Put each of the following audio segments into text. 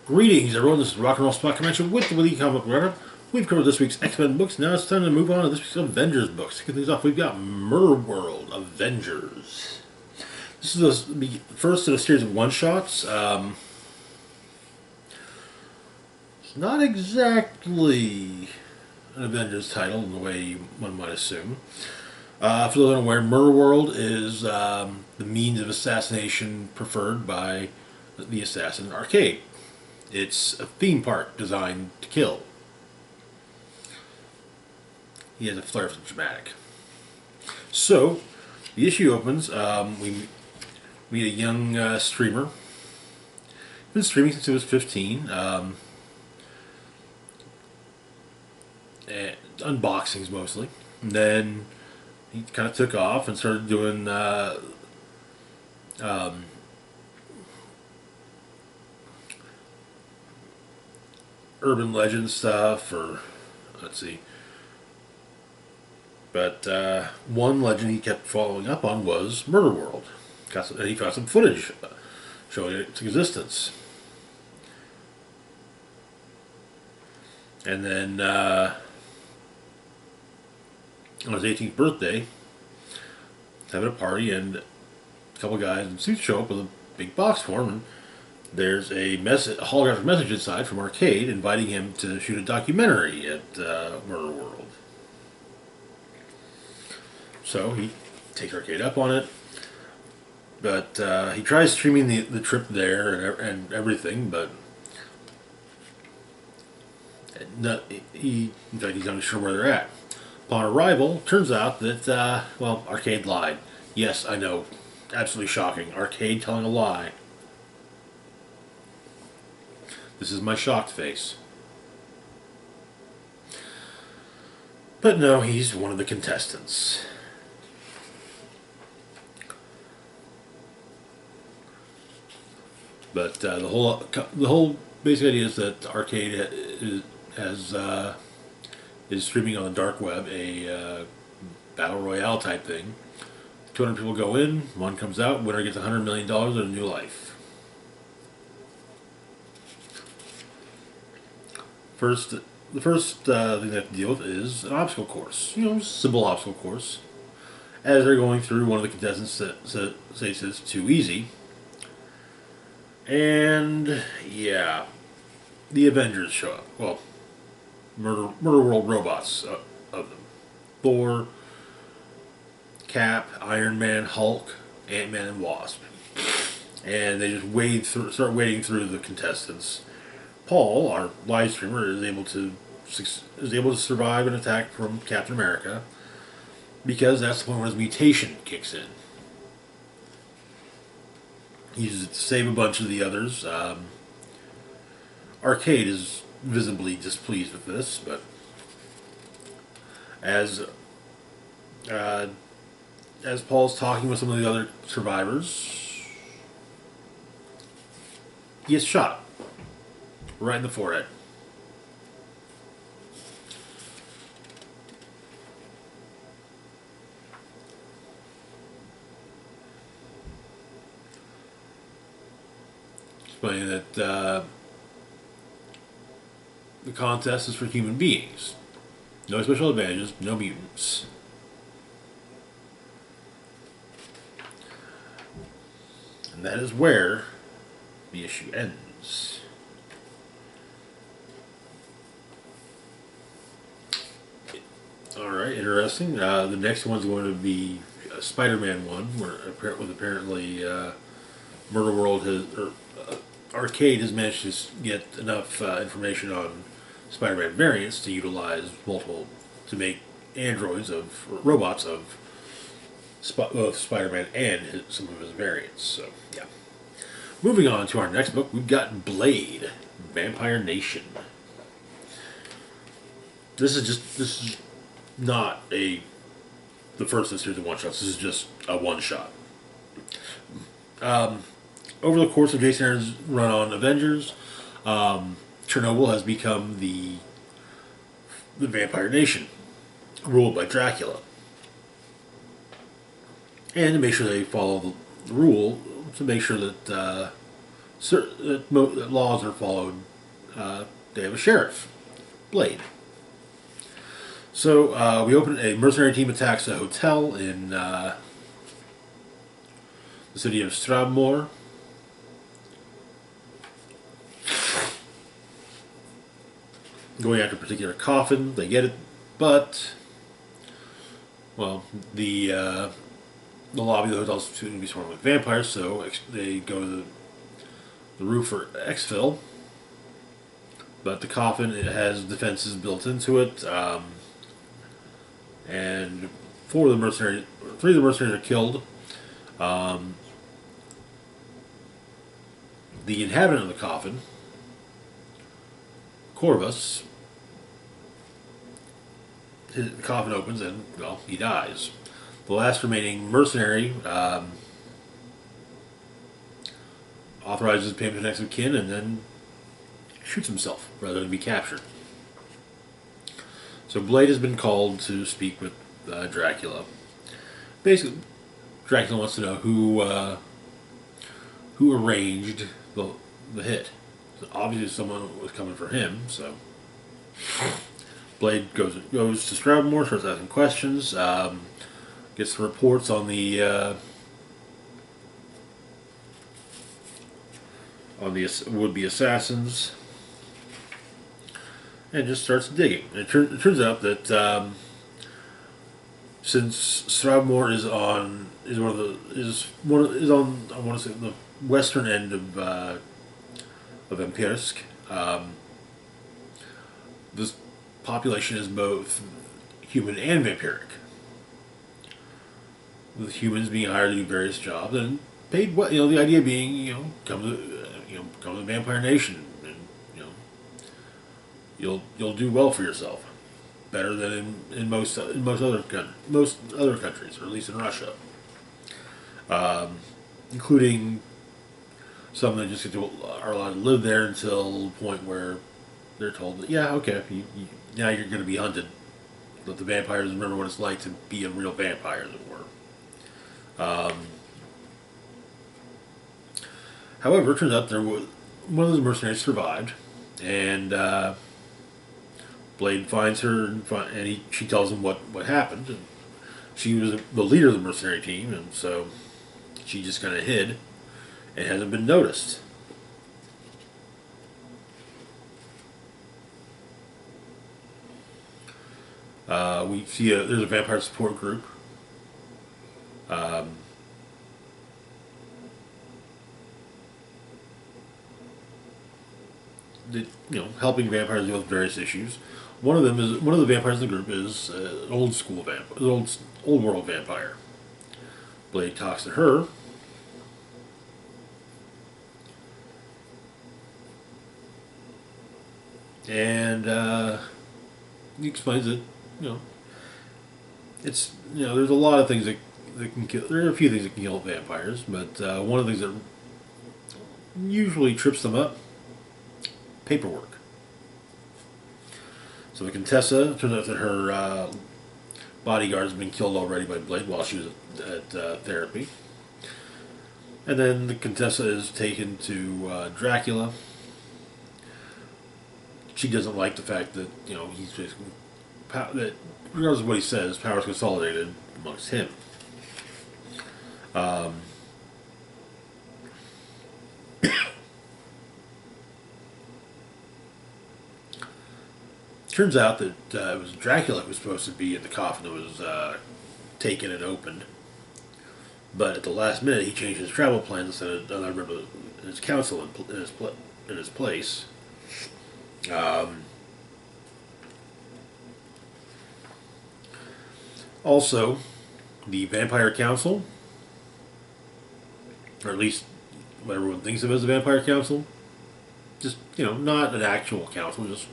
Greetings, everyone. This is Rock and Roll Spot Convention with the Weekly Comic Book Runner. We've covered this week's X-Men books. Now it's time to move on to this week's Avengers books. To kick things off, we've got Murderworld Avengers. This is the first of a series of one-shots. It's not exactly an Avengers title in the way one might assume. For those unaware, Murderworld is the means of assassination preferred by the assassin Arcade. It's a theme park designed to kill. He has a flair for the dramatic. So, the issue opens. We meet a young streamer. He's been streaming since he was 15. Unboxings mostly. And then he kind of took off and started doing urban legend stuff, or let's see. But one legend he kept following up on was Murderworld. He found some footage showing its existence. And then on his 18th birthday, having a party, and a couple guys in suits show up with a big box for him. And there's a holographic message inside from Arcade inviting him to shoot a documentary at Murderworld. So he takes Arcade up on it, but he tries streaming the trip there and everything, but in fact, he's not sure where they're at. Upon arrival, turns out that, Arcade lied. Yes, I know. Absolutely shocking. Arcade telling a lie. This is my shocked face. But no, he's one of the contestants. But the whole basic idea is that Arcade is streaming on the dark web a battle royale type thing. 200 people go in, one comes out, winner gets $100 million and a new life. The first thing they have to deal with is an obstacle course. Simple obstacle course. As they're going through, one of the contestants says it's too easy. And, yeah, the Avengers show up. Well, Murderworld robots of them. Thor, Cap, Iron Man, Hulk, Ant-Man, and Wasp. And they just start wading through the contestants. Paul, our live streamer, is able to survive an attack from Captain America, because that's the point where his mutation kicks in. He uses it to save a bunch of the others. Arcade is visibly displeased with this, but as Paul's talking with some of the other survivors, he gets shot right in the forehead. Explaining that the contest is for human beings. No special advantages, no mutants. And that is where the issue ends. Alright, interesting. The next one's going to be a Spider-Man one, where apparently Arcade has managed to get enough information on Spider-Man variants to utilize to make androids robots of Spider-Man and some of his variants. So, yeah. Moving on to our next book, we've got Blade, Vampire Nation. This is not the first of the series of one-shots. This is just a one-shot. Over the course of Jason Aaron's run on Avengers, Chernobyl has become the Vampire Nation, ruled by Dracula. And to make sure they follow the rule, to make sure that that laws are followed. They have a sheriff, Blade. So we open a mercenary team attacks a hotel in the city of Strabmore. Going after a particular coffin, they get it, but well, the lobby of the hotel is soon to be swarmed with vampires, so they go to the roof for exfil. But the coffin, it has defenses built into it, and three of the mercenaries are killed. Um, the inhabitant of the coffin, Corvus, the coffin opens and, well, he dies. The last remaining mercenary authorizes payment to next of kin and then shoots himself rather than be captured. So Blade has been called to speak with Dracula. Basically, Dracula wants to know who arranged the hit. So obviously, someone was coming for him. So Blade goes to Stroudmore, starts asking questions, gets the reports on the would-be assassins, and just starts digging. And it turns out that since Stroudmore is on I want to say the western end of Empirsk, this population is both human and vampiric. With humans being hired to do various jobs and paid well. The idea being, come to the Vampire Nation, and you'll do well for yourself, better than in most other countries, or at least in Russia, including some that just are allowed to live there until the point where they're told that okay, now you're going to be hunted. Let the vampires remember what it's like to be a real vampire, as it were. However, it turns out one of the mercenaries survived, and Blade finds her, and she tells him what happened. And she was the leader of the mercenary team, and so she just kind of hid and hasn't been noticed. We see there's a vampire support group. Helping vampires deal with various issues. One of the vampires in the group is an old world vampire. Blade talks to her, and he explains that it's there's a lot of things that can kill. There are a few things that can kill vampires, but one of the things that usually trips them up: paperwork. So the Contessa, turns out that her bodyguard has been killed already by Blade while she was at therapy. And then the Contessa is taken to Dracula. She doesn't like the fact that, he's basically, that regardless of what he says, power is consolidated amongst him. Turns out that it was Dracula who was supposed to be in the coffin that was taken and opened. But at the last minute, he changed his travel plans and sent another member of his council in his place. Also, the Vampire Council, or at least what everyone thinks of as the Vampire Council, just, not an actual council, just,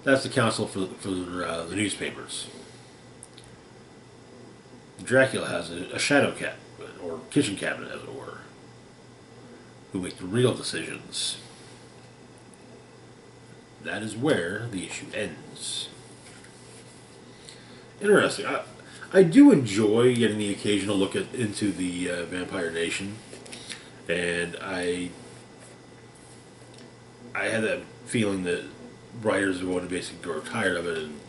that's the council for the newspapers. Dracula has a shadow cat, or kitchen cabinet, as it were, who make the real decisions. That is where the issue ends. Interesting. I do enjoy getting the occasional look into the Vampire Nation, and I had that feeling that writers are going to basically grow tired of it, and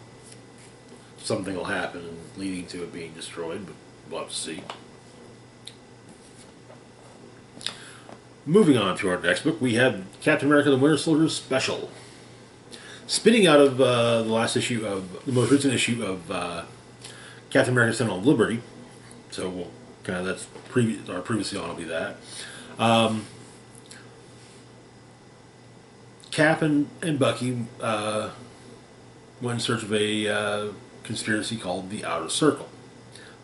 something will happen leading to it being destroyed. But we'll have to see. Moving on to our next book, we have Captain America: The Winter Soldier Special. Spinning out of the most recent issue of Captain America: Son of Liberty. So we'll kind of that's our previously on will be that. Cap and Bucky went in search of a conspiracy called the Outer Circle.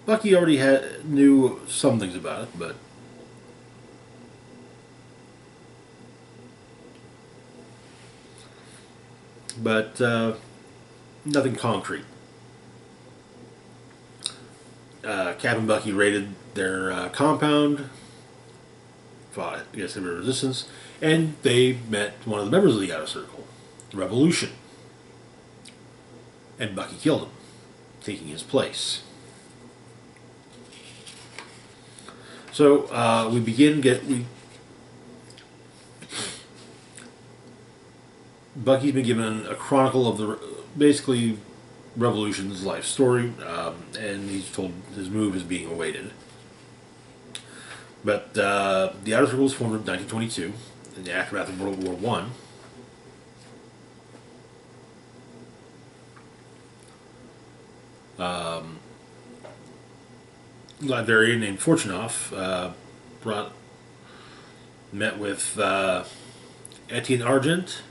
Bucky already knew some things about it, but nothing concrete. Cap and Bucky raided their compound, fought against the resistance, and they met one of the members of the Outer Circle, Revolution. And Bucky killed him, taking his place. So Bucky's been given a chronicle of the basically Revolution's life story, and he's told his move is being awaited. But the Outer Circle was formed in 1922 in the aftermath of World War One. Librarian named Fortunoff met with Etienne Argent,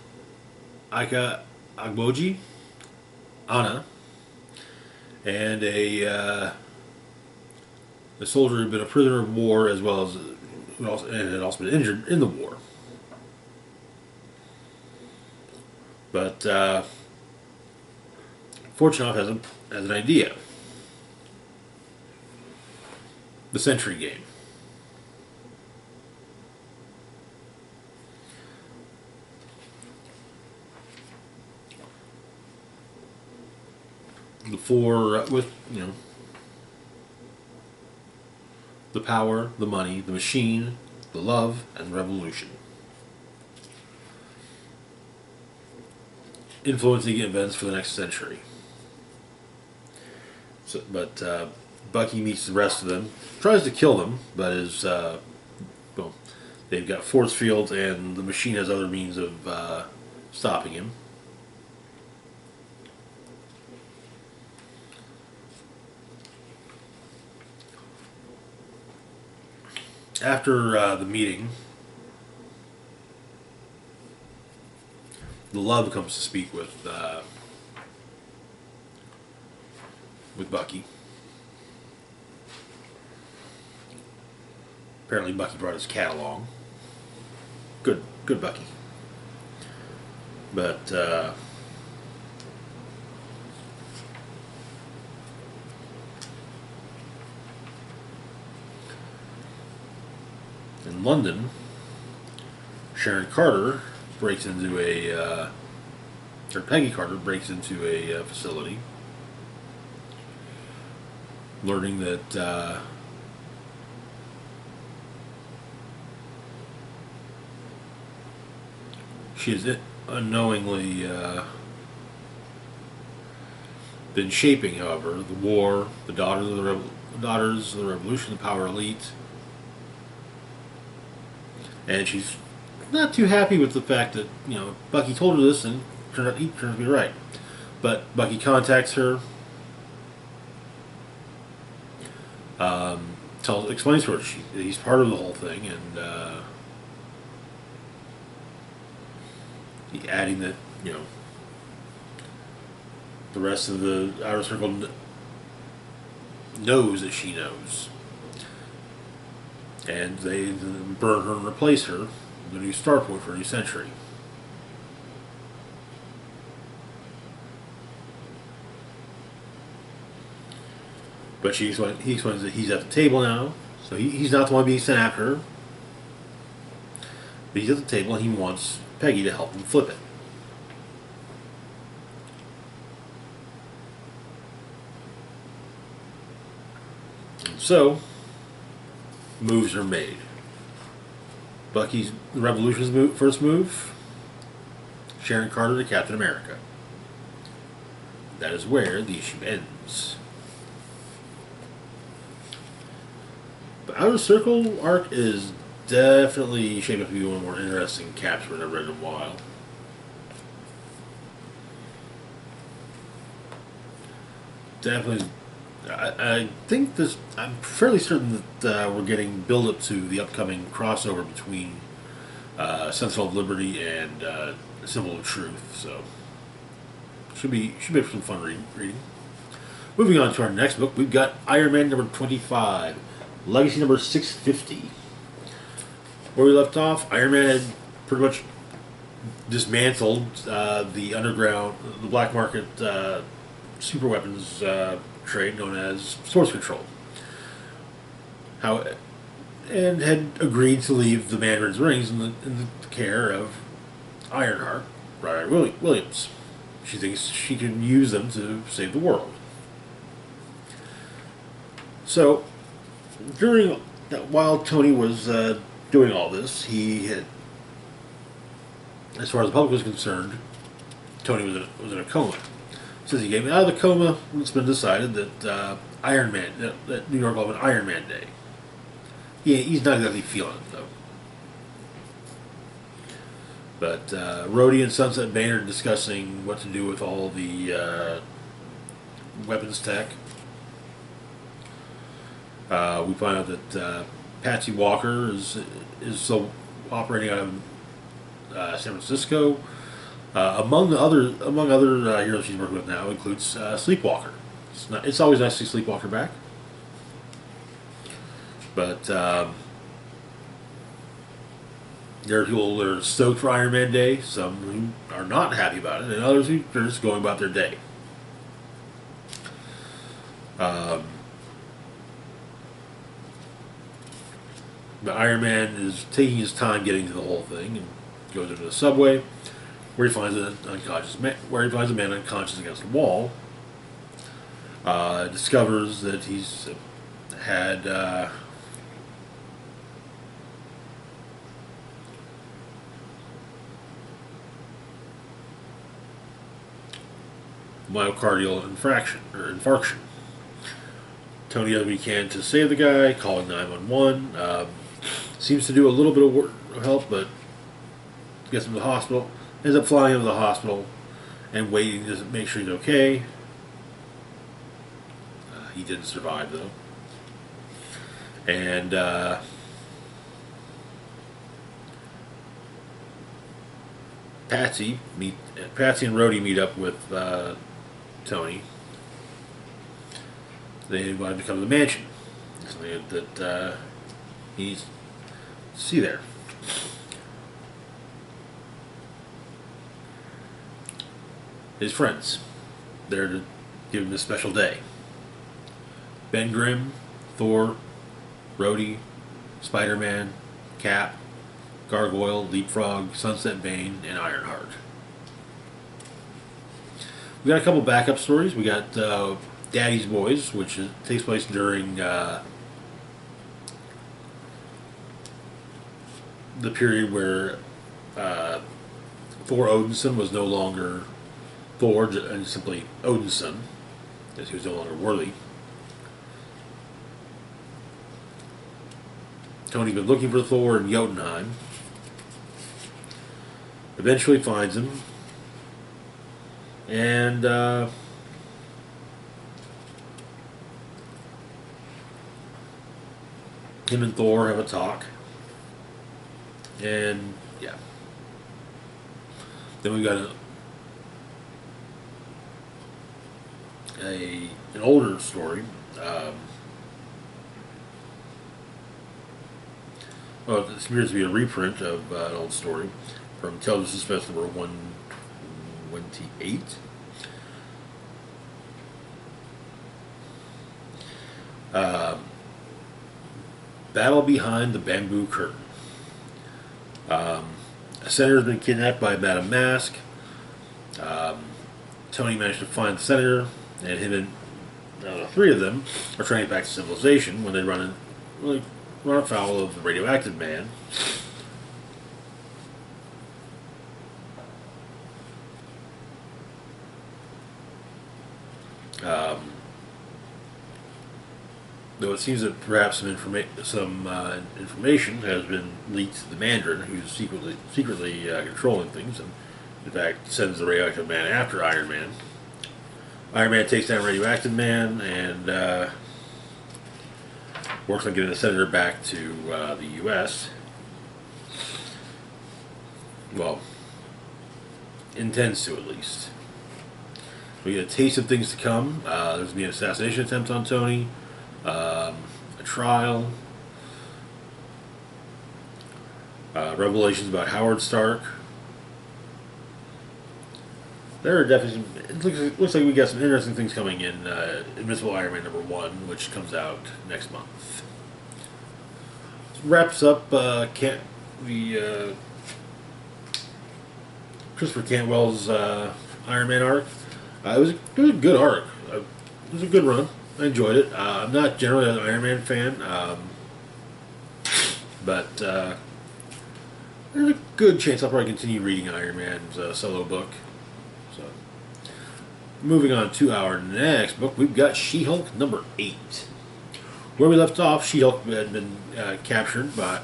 Ika Agboji, Anna, and a soldier who had been a prisoner of war as well as and had also been injured in the war. But Fortunoff has an idea. The Century Game. With the power, the money, the machine, the love, and the revolution. Influencing events for the next century. But Bucky meets the rest of them, tries to kill them, but they've got force fields and the machine has other means of stopping him. After the meeting, the Love comes to speak with Bucky. Apparently Bucky brought his cat along. Good Bucky. But in London, Sharon Carter breaks into Peggy Carter breaks into a facility, learning that she has unknowingly been shaping, however, the war, the daughters of the revolution, the power elite, and she's not too happy with the fact that Bucky told her this, and he turned out to be right. But Bucky contacts her, explains to her he's part of the whole thing, and adding that the rest of the Outer Circle knows that she knows, and they burn her and replace her with the new start point for a new century. But he explains that he's at the table now, so he's not the one being sent after her. But he's at the table and he wants Peggy to help him flip it. So, moves are made. Bucky's the Revolution's first move, Sharon Carter to Captain America. That is where the issue ends. The Outer Circle arc is definitely shaping up to be one of the more interesting Caps we've read in a while. Definitely, I think this. I'm fairly certain that we're getting build up to the upcoming crossover between Sentinel of Liberty and Symbol of Truth. So should be some fun reading. Moving on to our next book, we've got Iron Man number 25, Legacy number 650. Where we left off, Iron Man had pretty much dismantled the underground, the black market super weapons trade known as Source Control. And had agreed to leave the Mandarin's rings in the care of Ironheart, Ryder Williams. She thinks she can use them to save the world. So, while Tony was doing all this, he had, as far as the public was concerned, Tony was in a coma. Since he came out of the coma, it's been decided that Iron Man, that New York will have an Iron Man Day. He's not exactly feeling it, though. But Rhodey and Sunset Bane are discussing what to do with all the weapons tech. We find out that Patsy Walker is still operating out of San Francisco. Among other heroes she's working with now includes Sleepwalker. It's always nice to see Sleepwalker back. But there are people that are stoked for Iron Man Day, some who are not happy about it, and others who are just going about their day. But Iron Man is taking his time getting to the whole thing and goes into the subway, where he finds a man unconscious against the wall. Discovers that he's had myocardial infarction. Tony does what he can to save the guy, calling 911. Seems to do a little bit of help, but gets him to the hospital. Ends up flying him to the hospital and waiting to make sure he's okay. He didn't survive, though. And Patsy and Rhodey meet up with Tony. They want to come to the mansion. Something that he needs to see there. His friends. They're to give him a special day. Ben Grimm, Thor, Rhodey, Spider-Man, Cap, Gargoyle, Leapfrog, Sunset Bane, and Ironheart. We got a couple backup stories. We got Daddy's Boys, which takes place during the period where Thor Odinson was no longer Thor and simply Odinson, as he was no longer worthy. Tony's been looking for Thor in Jotunheim. Eventually finds him. And him and Thor have a talk. And yeah. Then we've got an older story. Well, this appears to be a reprint of an old story from Tales of Suspense number 128. Battle Behind the Bamboo Curtain. A senator has been kidnapped by Madame Mask. Tony managed to find the senator, and him and Now, the three of them are trying back to civilization when they run afoul of the radioactive man. Um, Though it seems that perhaps some information has been leaked to the Mandarin, who's secretly controlling things, and in fact sends the radioactive man after Iron Man. Iron Man takes down radioactive man and works on getting the senator back to the U.S. Well, intends to at least. We get a taste of things to come. There's going to be an assassination attempt on Tony. A trial, revelations about Howard Stark. There are definitely it looks like we got some interesting things coming in Invincible Iron Man #1, which comes out next month. Wraps up the Christopher Cantwell's Iron Man arc. It was a good arc. It was a good run. I enjoyed it. I'm not generally an Iron Man fan, but there's a good chance I'll probably continue reading Iron Man's solo book. So, moving on to our next book, we've got She-Hulk #8. Where we left off, She-Hulk had been captured by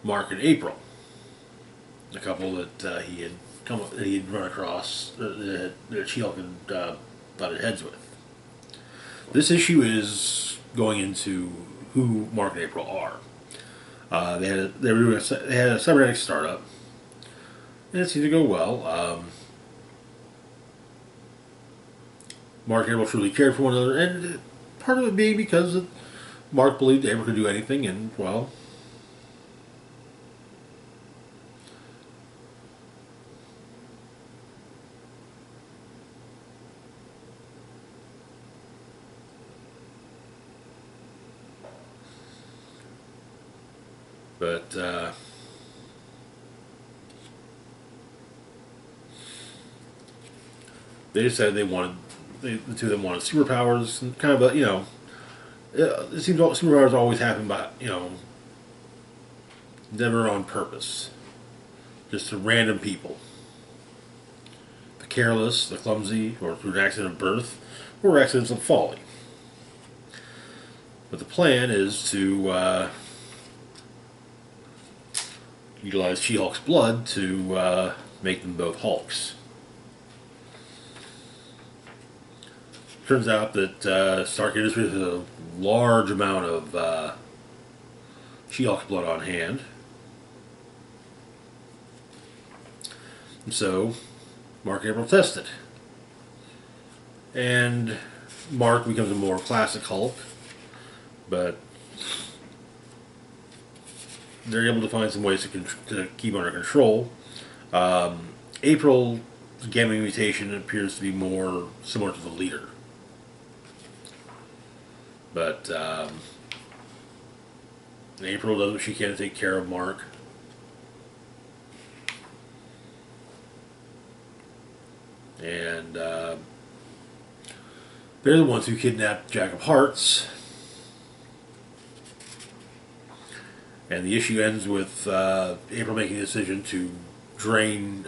Mark and April, a couple that he had run across that She-Hulk had butted heads with. This issue is going into who Mark and April are. They had a cybernetic startup, and it seemed to go well. Mark and April truly cared for one another, and part of it being because Mark believed April could do anything, and well. But they decided the two of them wanted superpowers, and kind of it seems superpowers always happen by never on purpose, just to random people, the careless, the clumsy, or through an accident of birth, or accidents of folly. But the plan is to utilize She-Hulk's blood to make them both Hulks. Turns out that Stark Industries has a large amount of She-Hulk's blood on hand. And so, Mark and April test it. And Mark becomes a more classic Hulk, but they're able to find some ways to keep under control. April's gamma mutation appears to be more similar to the leader. But April does what she can to take care of Mark. And they're the ones who kidnapped Jack of Hearts. And the issue ends with April making a decision to drain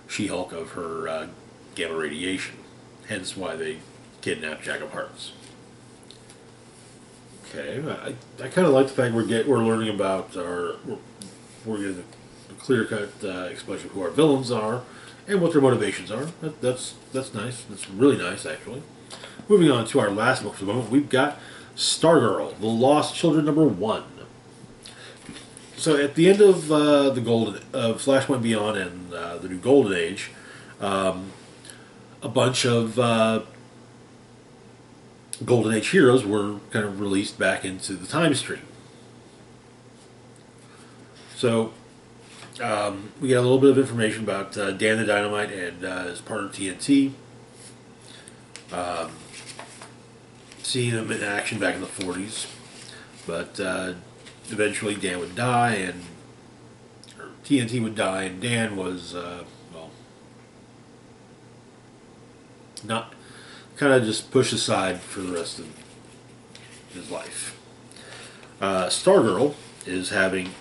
She-Hulk of her gamma radiation. Hence why they kidnapped Jack of Hearts. Okay, I kind of like the fact we're learning about we're getting a clear-cut explanation of who our villains are and what their motivations are. That's nice. That's really nice, actually. Moving on to our last book for the moment, we've got Stargirl, The Lost Children #1. So at the end of Flashpoint Beyond and the new Golden Age, a bunch of Golden Age heroes were kind of released back into the time stream. So we got a little bit of information about Dan the Dynamite and his partner TNT. Seeing them in action back in the 40s. But eventually Dan would die, and or TNT would die, and Dan was, well, not kind of just pushed aside for the rest of his life. Stargirl is having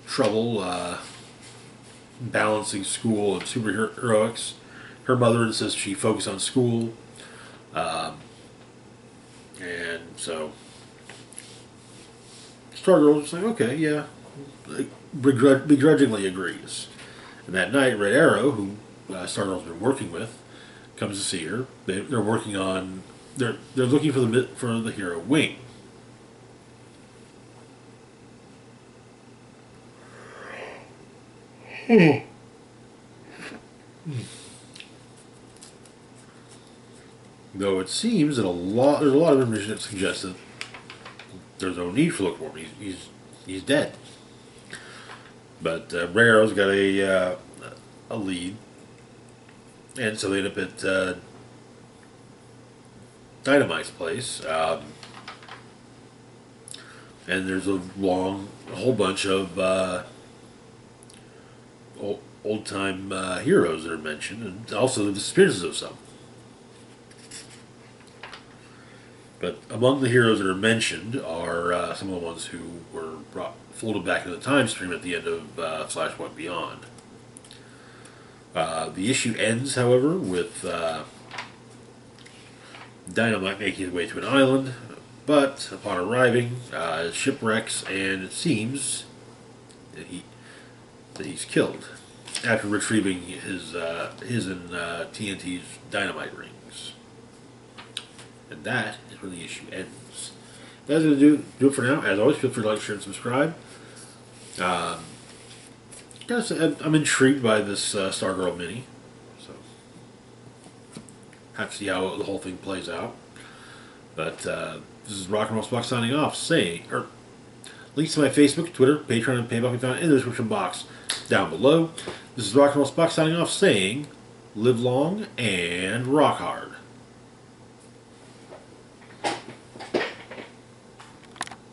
trouble balancing school and superheroics. Her mother insists she focus on school, and so Stargirl is like, okay, yeah, begrudgingly agrees. And that night, Red Arrow, who Stargirl's been working with, comes to see her. They're working on they're looking for the hero Wing. Though it seems that there's a lot of information that suggests that there's no need for look for him. He's dead. But Red Arrow's got a lead, and so they end up at Dynamite's place. And there's a whole bunch of old time heroes that are mentioned, and also the disappearances of some. But among the heroes that are mentioned are some of the ones who were folded back into the time stream at the end of Flashpoint Beyond. The issue ends, however, with Dynamite making his way to an island, but upon arriving, shipwrecks, and it seems that he's killed after retrieving his and TNT's dynamite rings. And that is where the issue ends. That's going to do it for now. As always, feel free to like, share, and subscribe. I'm intrigued by this Stargirl mini, so have to see how the whole thing plays out. But this is Rock and Roll Spock signing off, links to my Facebook, Twitter, Patreon, and PayPal can be found in the description box down below. This is Rock and Roll Spock signing off, saying, live long and rock hard.